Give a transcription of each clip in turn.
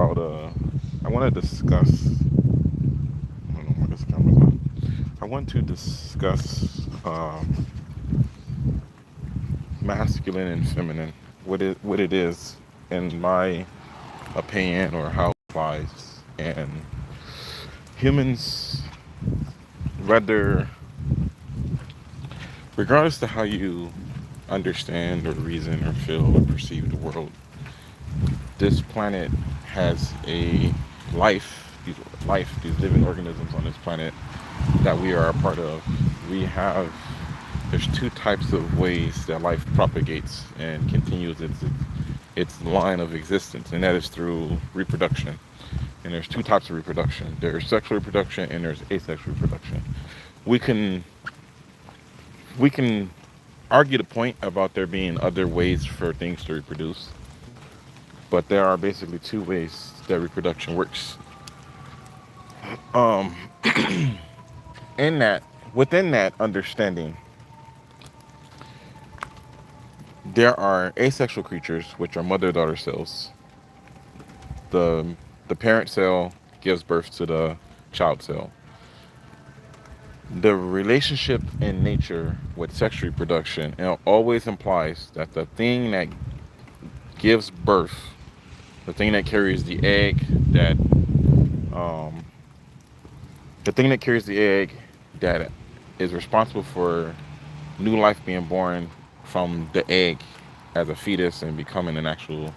about I want to discuss. I don't know why this camera's on. I want to discuss masculine and feminine. What it is, in my opinion, or how it applies, and humans, whether regardless to how you understand or reason or feel or perceive the world, this planet has a these living organisms on this planet that we are a part of. We have There's two types of ways that life propagates and continues its line of existence, and that is through reproduction. And there's two types of reproduction. There's sexual reproduction and there's asexual reproduction. We can we can argue the point about there being other ways for things to reproduce, but there are basically two ways that reproduction works. Um, in that, within that understanding, there are asexual creatures, which are mother-daughter cells. The parent cell gives birth to the child cell. The relationship in nature with sexual reproduction, it always implies that gives birth, the thing that carries the egg, um, the thing that carries the egg that is responsible for new life being born from the egg as a fetus and becoming an actual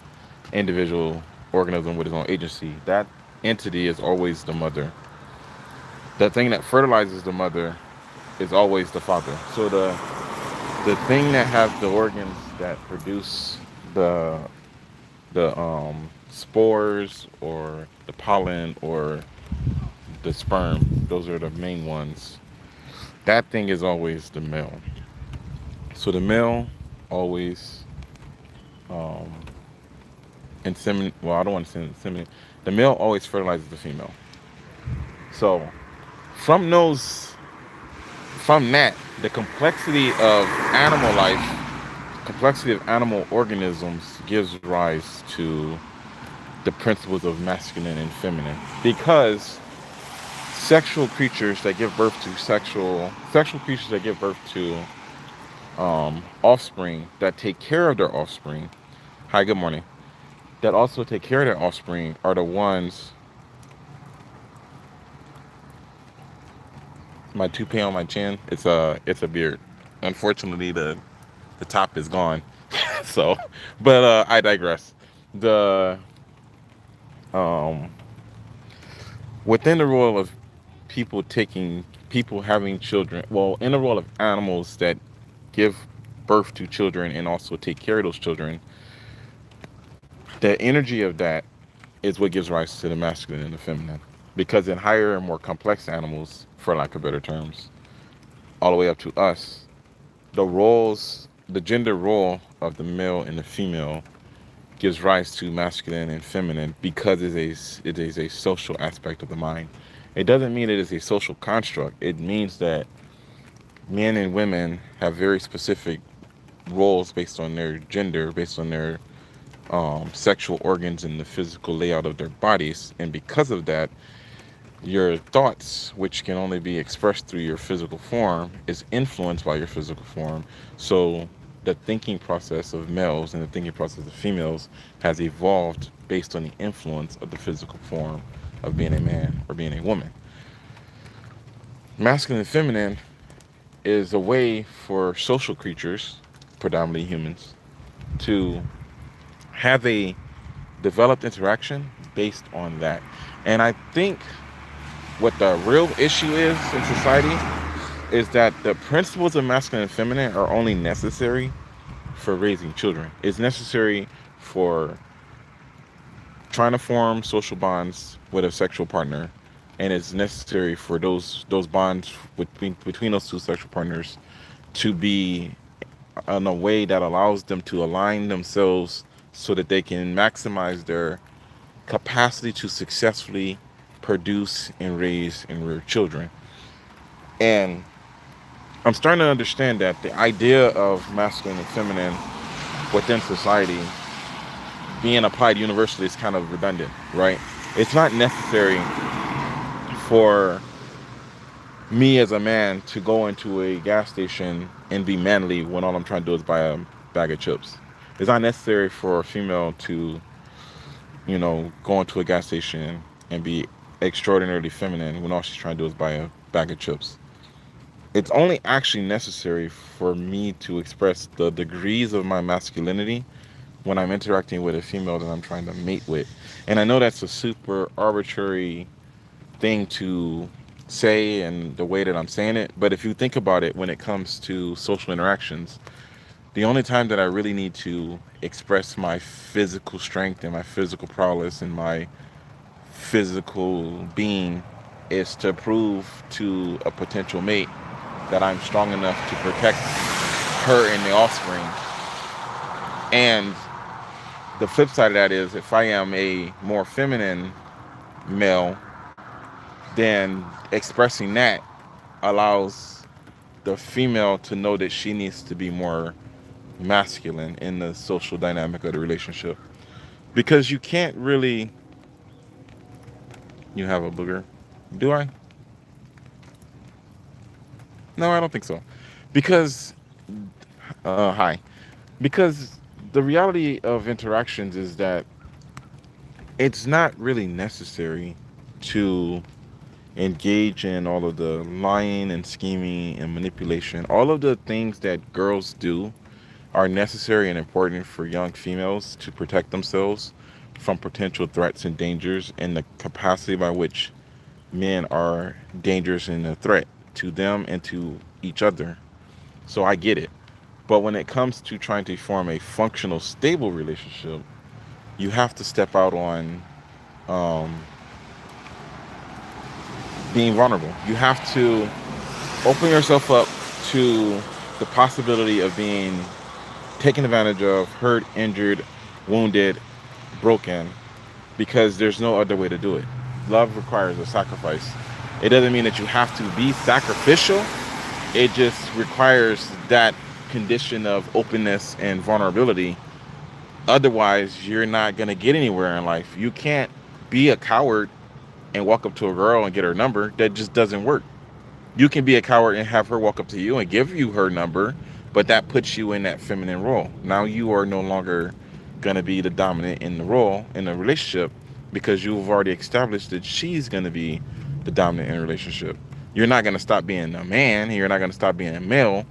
individual organism with its own agency. That entity is always the mother. The thing that fertilizes the mother is always the father. So the thing that has the organs that produce the spores or the pollen or the sperm, those are the main ones. That thing is always the male. So the male always um, inseminate. Well, I don't want to say inseminate. The male always fertilizes the female. So from those, from that, the complexity of animal organisms gives rise to the principles of masculine and feminine. Because sexual creatures that give birth to offspring that take care of their offspring. Hi, good morning. That also take care of their offspring are the ones. My toupee on my chin. It's a beard. Unfortunately, the top is gone. So, but I digress. The um Within the role of people having children, well, in the role of animals that give birth to children and also take care of those children, the energy of that is what gives rise to the masculine and the feminine. Because in higher and more complex animals, for lack of better terms, all the way up to us, the gender role of the male and the female gives rise to masculine and feminine because it is a social aspect of the mind. It doesn't mean it is a social construct. It means that men and women have very specific roles based on their gender, based on their sexual organs and the physical layout of their bodies. And because of that, your thoughts, which can only be expressed through your physical form, is influenced by your physical form. So the thinking process of males and the thinking process of females has evolved based on the influence of the physical form of being a man or being a woman. Masculine and feminine is a way for social creatures, predominantly humans, to have a developed interaction based on that. And I think what the real issue is in society is that the principles of masculine and feminine are only necessary for raising children. It's necessary for trying to form social bonds with a sexual partner, and it's necessary for those bonds between those two sexual partners to be in a way that allows them to align themselves so that they can maximize their capacity to successfully produce and raise and rear children. And I'm starting to understand that the idea of masculine and feminine within society being applied universally is kind of redundant, right? It's not necessary for me as a man to go into a gas station and be manly when all I'm trying to do is buy a bag of chips. It's not necessary for a female to, go into a gas station and be extraordinarily feminine when all she's trying to do is buy a bag of chips. It's only actually necessary for me to express the degrees of my masculinity when I'm interacting with a female that I'm trying to mate with. And I know that's a super arbitrary thing to say and the way that I'm saying it, but if you think about it, when it comes to social interactions, the only time that I really need to express my physical strength and my physical prowess and my physical being is to prove to a potential mate that I'm strong enough to protect her and the offspring. And the flip side of that is if I am a more feminine male, then expressing that allows the female to know that she needs to be more masculine in the social dynamic of the relationship. Because you can't really. You have a booger. Do I? No, I don't think so. Because, hi. Because the reality of interactions is that it's not really necessary to engage in all of the lying and scheming and manipulation. All of the things that girls do are necessary and important for young females to protect themselves from potential threats and dangers, and the capacity by which men are dangerous and a threat to them and to each other. So I get it. But when it comes to trying to form a functional, stable relationship, you have to step out on um, being vulnerable. You have to open yourself up to the possibility of being taken advantage of, hurt, injured, wounded, broken, because there's no other way to do it. Love requires a sacrifice. It doesn't mean that you have to be sacrificial. It just requires that condition of openness and vulnerability. Otherwise, you're not going to get anywhere in life. You can't be a coward and walk up to a girl and get her number. That just doesn't work. You can be a coward and have her walk up to you and give you her number, but that puts you in that feminine role. Now you are no longer going to be the dominant in the role in the relationship because you've already established that she's going to be the dominant in a relationship. You're not going to stop being a man, you're not going to stop being a male,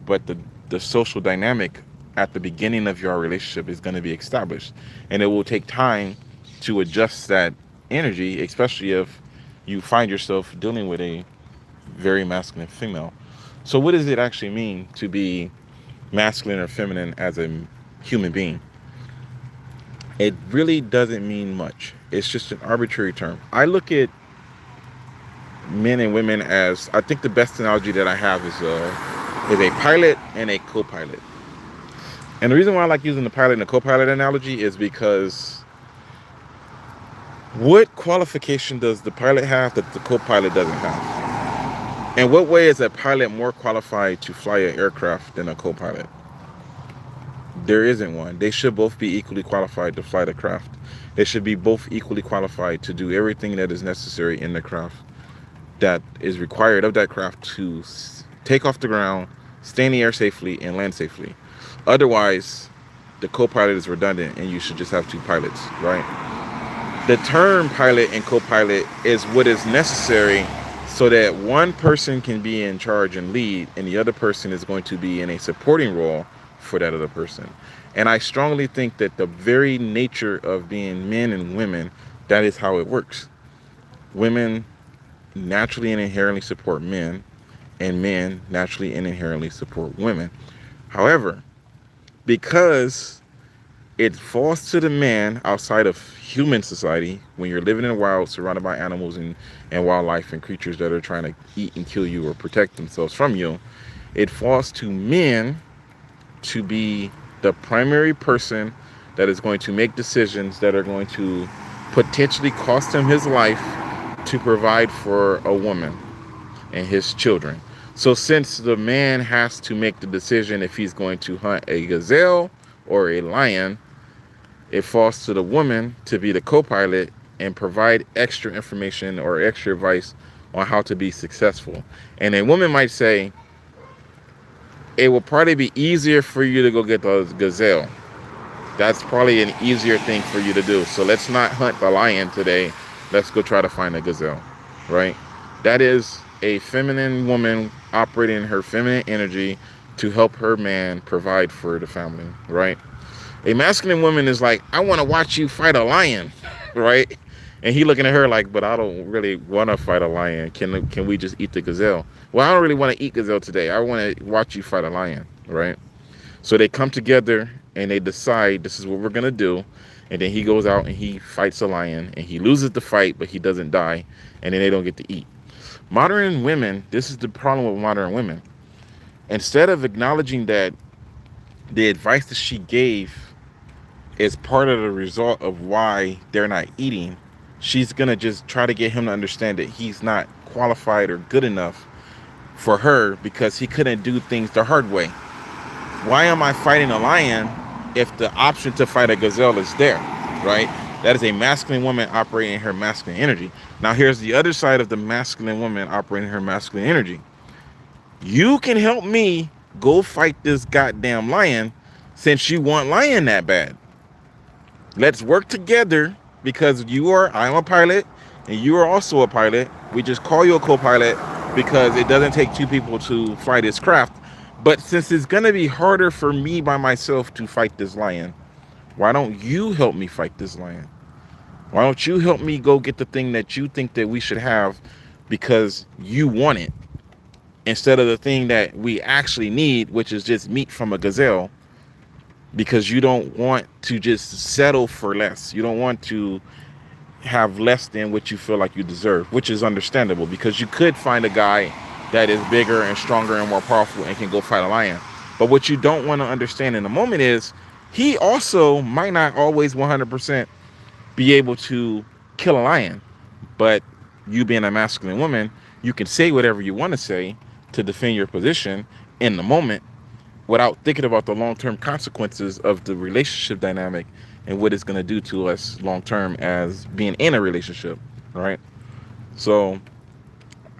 but the social dynamic at the beginning of your relationship is going to be established, and it will take time to adjust that energy, especially if you find yourself dealing with a very masculine female. So what does it actually mean to be masculine or feminine as a human being? It really doesn't mean much. It's just an arbitrary term. I look at men and women as, I think the best analogy that I have is a pilot and a co-pilot. And the reason why I like using the pilot and the co-pilot analogy is because what qualification does the pilot have that the co-pilot doesn't have? In what way is a pilot more qualified to fly an aircraft than a co-pilot? There isn't one. They should both be equally qualified to fly the craft. They should be both equally qualified to do everything that is necessary in the craft that is required of that craft to take off the ground, stay in the air safely, and land safely. Otherwise, the co-pilot is redundant and you should just have two pilots, right? The term pilot and co-pilot is what is necessary so that one person can be in charge and lead and the other person is going to be in a supporting role for that other person. And I strongly think that the very nature of being men and women, that is how it works. Women naturally and inherently support men, and men naturally and inherently support women. However, because it falls to the man outside of human society, when you're living in the wild, surrounded by animals and wildlife and creatures that are trying to eat and kill you or protect themselves from you, it falls to men to be the primary person that is going to make decisions that are going to potentially cost him his life to provide for a woman and his children. So since the man has to make the decision if he's going to hunt a gazelle or a lion, It falls to the woman to be the co-pilot and provide extra information or extra advice on how to be successful. And a woman might say, it will probably be easier for you to go get the gazelle. That's probably an easier thing for you to do. So let's not hunt the lion today. Let's go try to find a gazelle, right? That is a feminine woman operating her feminine energy to help her man provide for the family, right? A masculine woman is like, I want to watch you fight a lion, right? And he looking at her like, but I don't really want to fight a lion. Can we just eat the gazelle? Well, I don't really want to eat gazelle today. I want to watch you fight a lion, right? So they come together and they decide this is what we're gonna do. And then he goes out and he fights a lion and he loses the fight, but he doesn't die. And then they don't get to eat. Modern women, this is the problem with modern women. Instead of acknowledging that the advice that she gave is part of the result of why they're not eating, she's gonna just try to get him to understand that he's not qualified or good enough for her because he couldn't do things the hard way. Why am I fighting a lion if the option to fight a gazelle is there, right? That is a masculine woman operating her masculine energy. Now here's the other side of the masculine woman operating her masculine energy. You can help me go fight this goddamn lion since you want lion that bad. Let's work together because I'm a pilot and you are also a pilot. We just call you a co-pilot because it doesn't take two people to fly this craft. But since it's going to be harder for me by myself to fight this lion, why don't you help me fight this lion? Why don't you help me go get the thing that you think that we should have because you want it instead of the thing that we actually need, which is just meat from a gazelle, because you don't want to just settle for less. You don't want to have less than what you feel like you deserve, which is understandable because you could find a guy that is bigger and stronger and more powerful and can go fight a lion. But what you don't want to understand in the moment is he also might not always 100% be able to kill a lion. But you being a masculine woman, you can say whatever you want to say to defend your position in the moment without thinking about the long-term consequences of the relationship dynamic and what it's going to do to us long-term as being in a relationship, right? So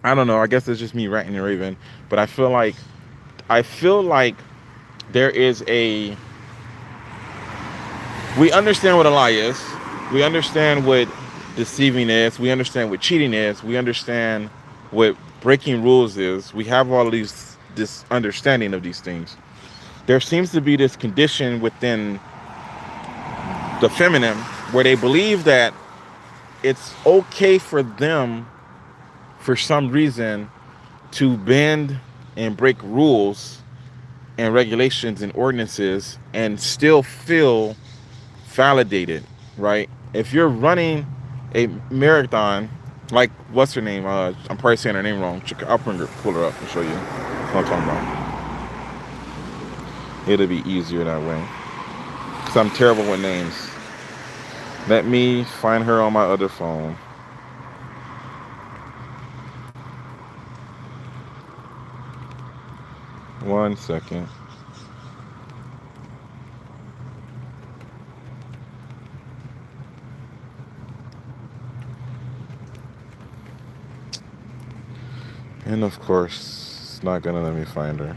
I don't know. I guess it's just me ranting and raving, but I feel like there is we understand what a lie is. We understand what deceiving is. We understand what cheating is. We understand what breaking rules is. We have all of this understanding of these things. There seems to be this condition within the feminine where they believe that it's okay for them for some reason to bend and break rules and regulations and ordinances and still feel validated, right? If you're running a marathon, like what's her name? I'm probably saying her name wrong. I'll pull her up and show you what I'm talking about. It'll be easier that way because I'm terrible with names. Let me find her on my other phone. One second. And of course, it's not gonna let me find her.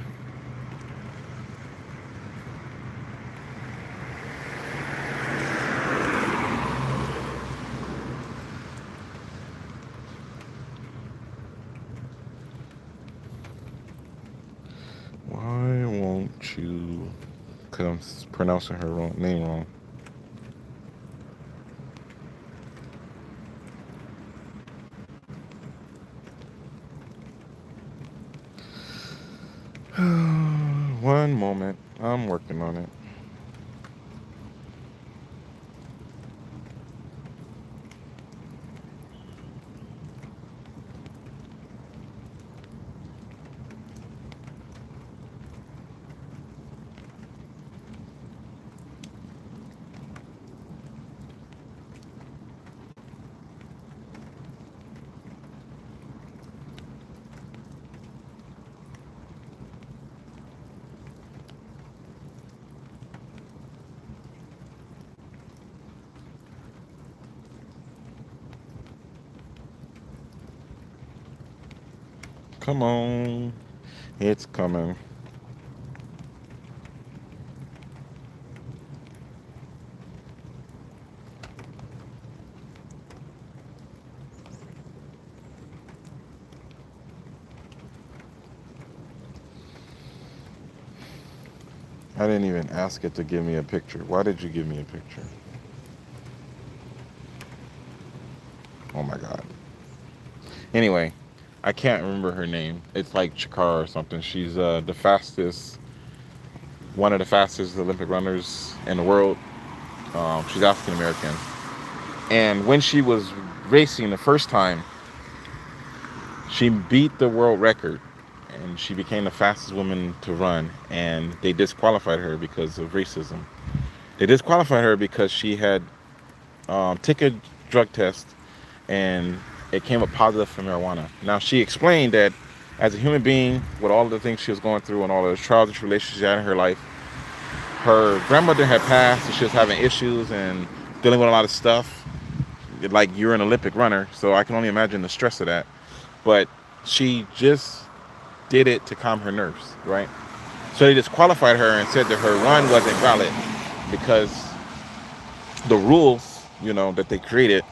Why won't you? Because I'm pronouncing her name wrong. One moment. I'm working on it. Come on. It's coming. I didn't even ask it to give me a picture. Why did you give me a picture? Oh my God. Anyway, I can't remember her name. It's like Chikara or something. She's the fastest, one of the fastest Olympic runners in the world. She's African American. And when she was racing the first time, she beat the world record and she became the fastest woman to run. And they disqualified her because of racism. They disqualified her because she had took a drug test and it came up positive for marijuana. Now she explained that as a human being, with all of the things she was going through and all of the trials and tribulations she had in her life, her grandmother had passed and she was having issues and dealing with a lot of stuff. Like, you're an Olympic runner, so I can only imagine the stress of that. But she just did it to calm her nerves, right? So they disqualified her and said that her run wasn't valid because the rules, that they created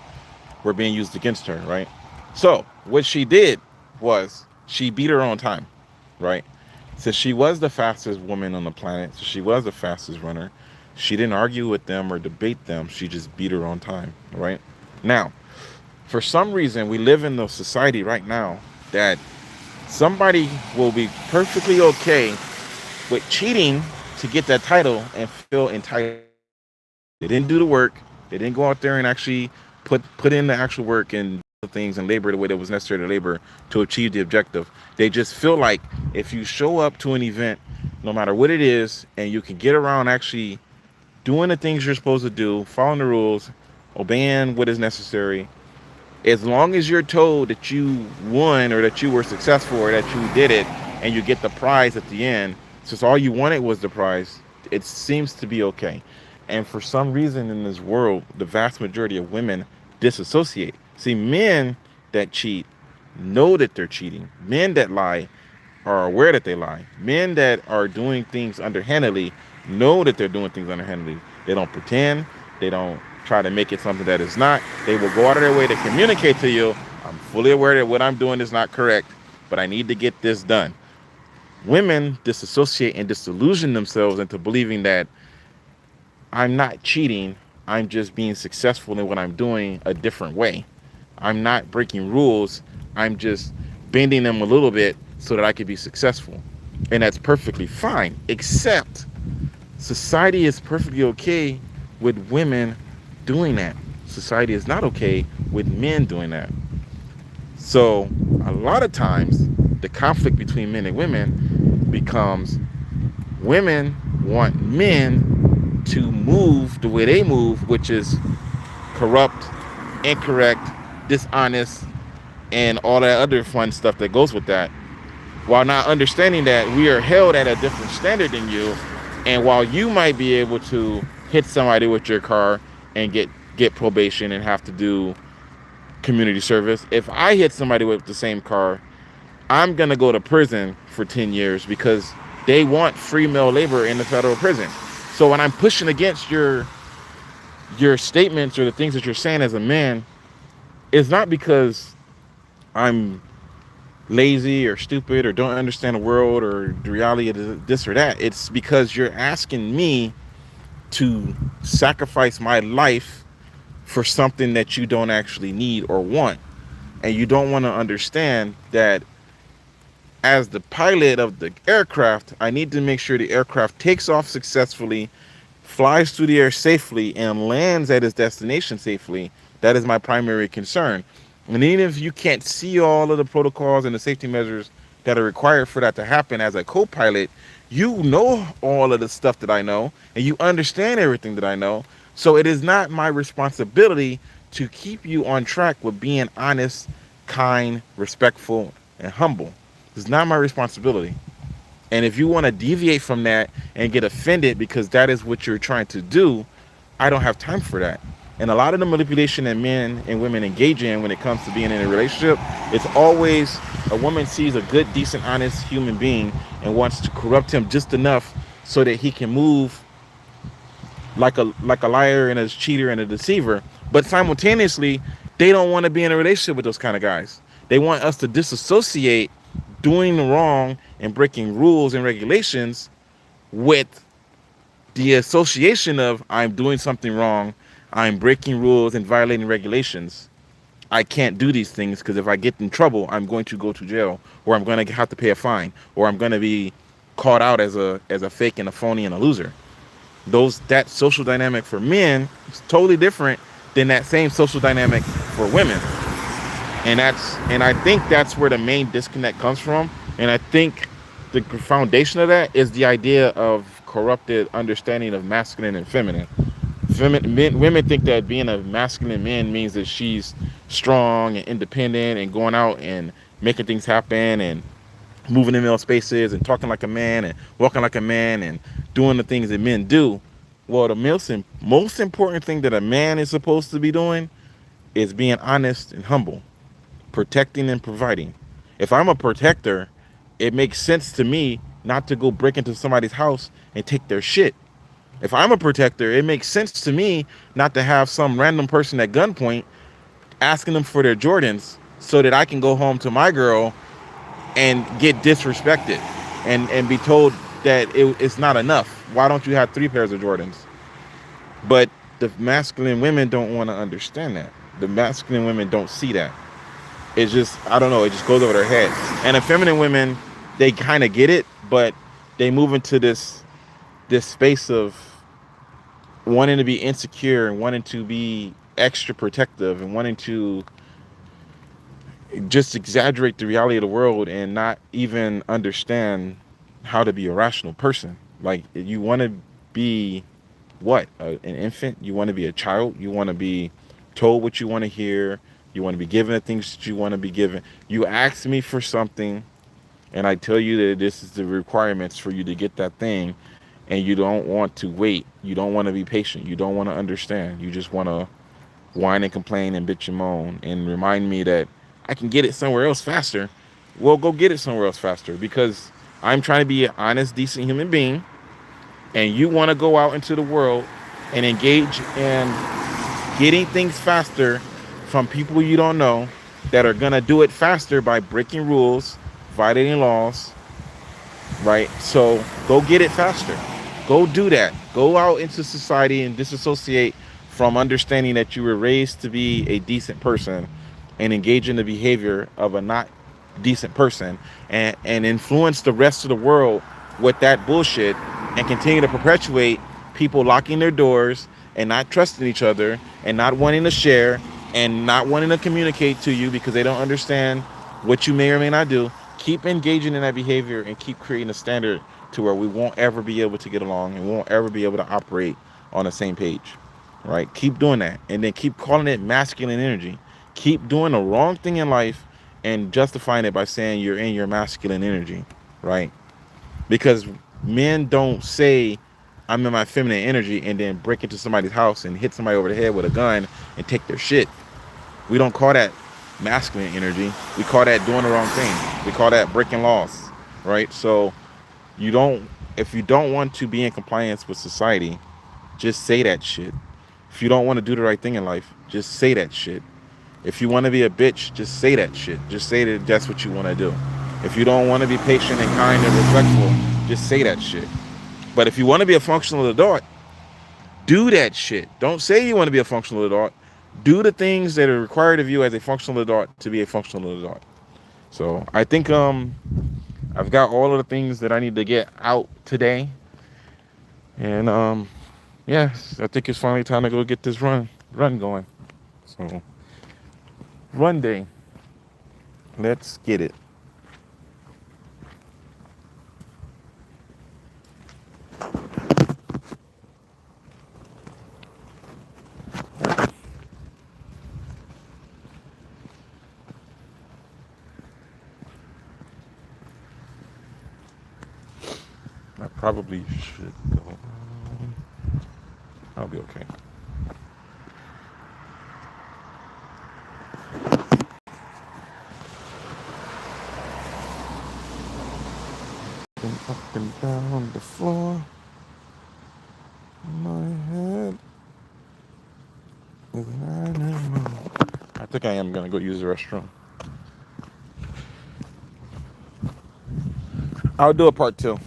were being used against her, right? So what she did was she beat her own time, right? So she was the fastest woman on the planet. So she was the fastest runner. She didn't argue with them or debate them. She just beat her own time, right? Now, for some reason, we live in a society right now that somebody will be perfectly okay with cheating to get that title and feel entitled. They didn't do the work. They didn't go out there and actually put in the actual work and things and labor the way that was necessary to labor to achieve the objective. They just feel like if you show up to an event, no matter what it is, and you can get around actually doing the things you're supposed to do, following the rules, obeying what is necessary, as long as you're told that you won or that you were successful or that you did it and you get the prize at the end, since all you wanted was the prize, it seems to be okay. And for some reason in this world, the vast majority of women disassociate. See, men that cheat know that they're cheating. Men that lie are aware that they lie. Men that are doing things underhandedly know that they're doing things underhandedly. They don't pretend. They don't try to make it something that is not. They will go out of their way to communicate to you, I'm fully aware that what I'm doing is not correct, but I need to get this done. Women disassociate and disillusion themselves into believing that I'm not cheating. I'm just being successful in what I'm doing a different way. I'm not breaking rules. I'm just bending them a little bit so that I could be successful. And that's perfectly fine, except society is perfectly okay with women doing that. Society is not okay with men doing that. So a lot of times the conflict between men and women becomes women want men to move the way they move, which is corrupt, incorrect, dishonest, and all that other fun stuff that goes with that, while not understanding that we are held at a different standard than you. And while you might be able to hit somebody with your car and get probation and have to do community service, if I hit somebody with the same car, I'm gonna go to prison for 10 years because they want free male labor in the federal prison. So when I'm pushing against your statements or the things that you're saying as a man, it's not because I'm lazy or stupid or don't understand the world or the reality of this or that. It's because you're asking me to sacrifice my life for something that you don't actually need or want. And you don't want to understand that as the pilot of the aircraft, I need to make sure the aircraft takes off successfully, flies through the air safely, and lands at its destination safely. That is my primary concern. And even if you can't see all of the protocols and the safety measures that are required for that to happen as a co-pilot, you know all of the stuff that I know, and you understand everything that I know. So it is not my responsibility to keep you on track with being honest, kind, respectful, and humble. It's not my responsibility. And if you want to deviate from that and get offended because that is what you're trying to do, I don't have time for that. And a lot of the manipulation that men and women engage in when it comes to being in a relationship, it's always a woman sees a good, decent, honest human being and wants to corrupt him just enough so that he can move like a liar and a cheater and a deceiver. But simultaneously, they don't want to be in a relationship with those kind of guys. They want us to disassociate doing the wrong and breaking rules and regulations with the association of I'm doing something wrong, I'm breaking rules and violating regulations. I can't do these things because if I get in trouble, I'm going to go to jail, or I'm going to have to pay a fine, or I'm going to be caught out as a fake and a phony and a loser. That social dynamic for men is totally different than that same social dynamic for women. And I think that's where the main disconnect comes from. And I think the foundation of that is the idea of corrupted understanding of masculine and feminine. Women think that being a masculine man means that she's strong and independent and going out and making things happen and moving in male spaces and talking like a man and walking like a man and doing the things that men do. Well, the most important thing that a man is supposed to be doing is being honest and humble, protecting and providing. If I'm a protector, it makes sense to me not to go break into somebody's house and take their shit. If I'm a protector, it makes sense to me not to have some random person at gunpoint asking them for their Jordans so that I can go home to my girl and get disrespected and be told that it's not enough. Why don't you have 3 pairs of Jordans? But the masculine women don't want to understand that. The masculine women don't see that. It's just, I don't know, it just goes over their head. And the feminine women, they kind of get it, but they move into this space of wanting to be insecure and wanting to be extra protective and wanting to just exaggerate the reality of the world and not even understand how to be a rational person. Like, you want to be what? An infant? You want to be a child? You want to be told what you want to hear? You want to be given the things that you want to be given? You ask me for something and I tell you that this is the requirements for you to get that thing, and you don't want to wait. You don't want to be patient. You don't want to understand. You just want to whine and complain and bitch and moan and remind me that I can get it somewhere else faster. Well, go get it somewhere else faster, because I'm trying to be an honest, decent human being, and you want to go out into the world and engage in getting things faster from people you don't know that are going to do it faster by breaking rules, violating laws, right? So go get it faster. Go do that. Go out into society and disassociate from understanding that you were raised to be a decent person and engage in the behavior of a not decent person, and influence the rest of the world with that bullshit and continue to perpetuate people locking their doors and not trusting each other and not wanting to share and not wanting to communicate to you because they don't understand what you may or may not do. Keep engaging in that behavior and keep creating a standard to where we won't ever be able to get along and won't ever be able to operate on the same page, right? Keep doing that, and then keep calling it masculine energy. Keep doing the wrong thing in life and justifying it by saying you're in your masculine energy, right? Because men don't say I'm in my feminine energy and then break into somebody's house and hit somebody over the head with a gun and take their shit. We don't call that masculine energy. We call that doing the wrong thing. We call that breaking laws, right? So if you don't want to be in compliance with society, just say that shit. If you don't want to do the right thing in life, just say that shit. If you want to be a bitch, just say that shit. Just say that that's what you want to do. If you don't want to be patient and kind and respectful, just say that shit. But if you want to be a functional adult, do that shit. Don't say you want to be a functional adult. Do the things that are required of you as a functional adult to be a functional adult. So I think I've got all of the things that I need to get out today. And yes, I think it's finally time to go get this run going. So Runday. Let's get it. I probably should go. I'll be okay. Rocking up and down the floor. My head is an animal. I think I am gonna go use the restroom. I'll do a part two.